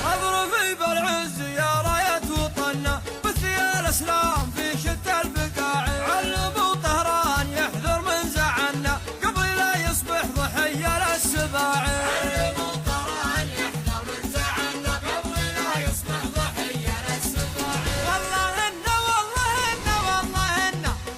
اضربي بالعز يا راية وطننا بثيال الاسلام في شتى البقاع. علموا طهران يحذر من زعلنا قبل لا يصبح ضحية للسباع. علموا طهران يحذر من زعلنا قبل لا يصبح ضحية للسباع. والله إن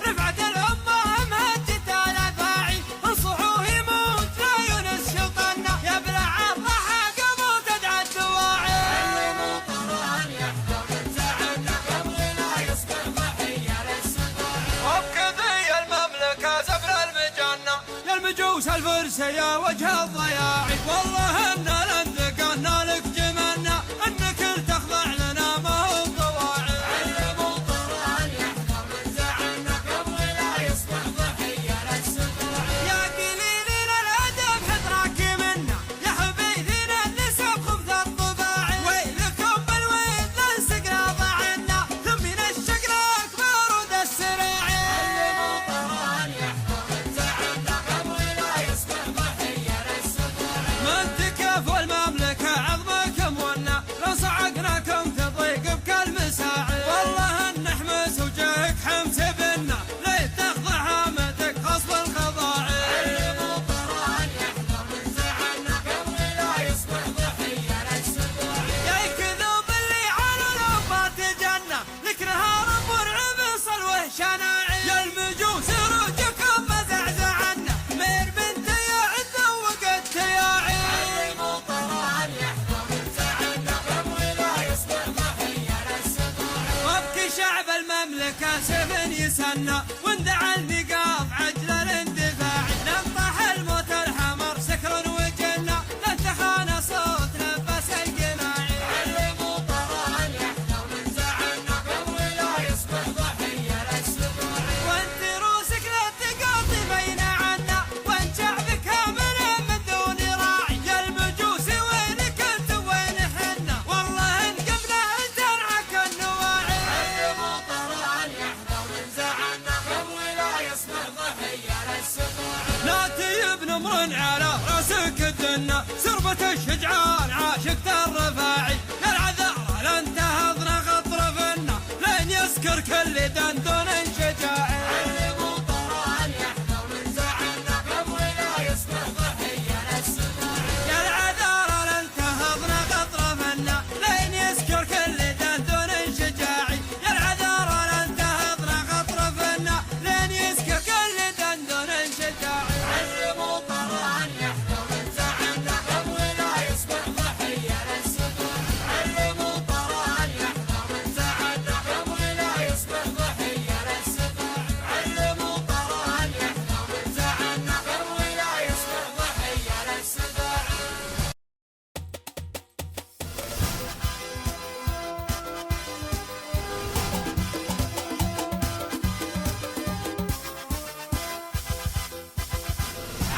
رفعت الأمة مهجة الأفاعي. انصحوه يموت لا يونس شيطاننا يبلع الضحى قبل تدعى الدواعي. علموا طهران يحذر من زعلنا قبل لا يصبح ضحية للسباع. وبكذي المملكة زبر المجنة يا المجوس الفرس يا وجه الضياع. والله إن لنذقنا لك جمالنا إنك تخضع لنا ما هو بواعي. علموا طهران يحذر من زعلنا قبل لا يصبح ضحية للسباع. يا قليلين الأدب حذرك منا يا حبيبين النسب خبث الطباع. ويلكم بالويل لنسقنا ضعنا ثمين الشقراك بارود السراع. علموا طهران يحذر من زعلنا قبل لا يصبح ضحية للسباع. من تكف المملكة عظمك مونا لو صعقناكم تضيق بكل مساعي. والله ان حمس وجهك حمس بنا ليه تخضع هامتك غصب الخضاعي. علموا طهران يحذر من زعلنا قبل لا يصبح ضحية للسباع. يا الكذوب اللي على الأوفات جنة لك نهار مرعب صلوه شناعي. يا المجوس روجكم مزعزعنا مير بنت يا عزة وقت تياعي. علموا طهران يحذر من زعلنا قبل لا يصبح ضحية للسباع. وابكي شعب المملكة سيف يسنى واندعى النقاط عجل الاندفاع. نطح الموت الحمر سكر وجنة لا تخانى صوت نفس الجماعي. علموا طهران يحذر من زعلنا قبل لا يصبح ضحية للسباع. وانت روسك لا تقاطي بين عنا وان شعبك كامل من دون راعي. يا المجوس وينك انت وين حنا والله ان قبله ترعك النواعي. علموا طهران يحذر من زعلنا قبل لا يصبح ضحية للسباع. لا تجيب نمر على راسك الدنة سربة الشجعان عاشقت الرفاعي. يا العذارى لن تهضنا غطرفنا لين يسكر كل دندون شجاعي. علموا طهران يحذر من زعلنا قبل لا يصبح ضحية للسباع. يا العذارى لن تهضنا غطرفنا لين يسكر كل دندون شجاعي. يا العذارى لن تهضنا غطرفنا لين يسكر كل دندون شجاعي. علموا طهران يحذر من زعلنا قبل لا يصبح ضحية للسباع. علموا طهران يحذر من زعلنا قبل لا يصبح ضحية للسباع. علموا طهران يحذر من زعلنا قبل لا يصبح ضحية للسباع.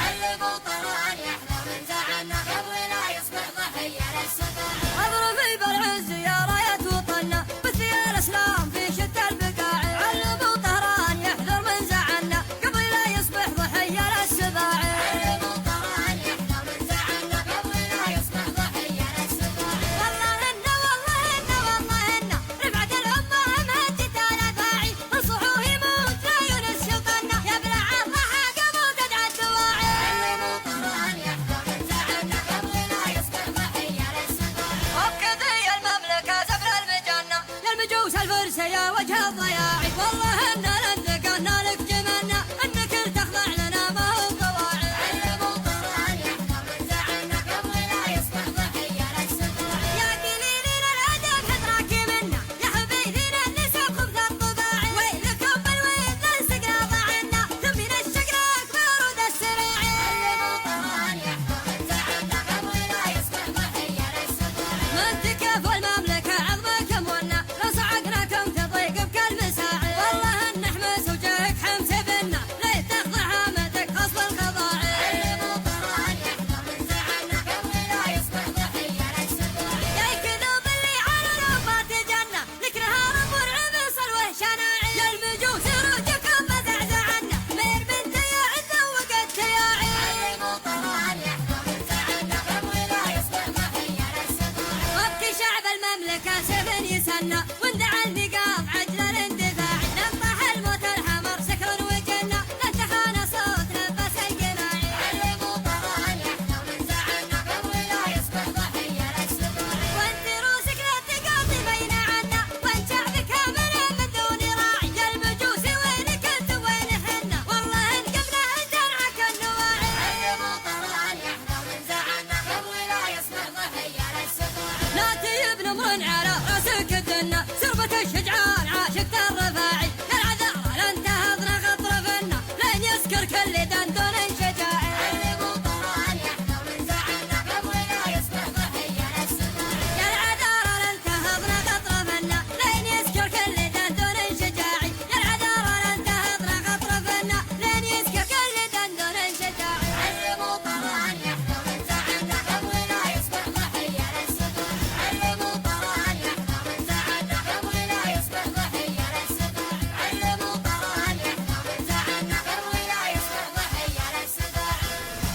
علموا طهران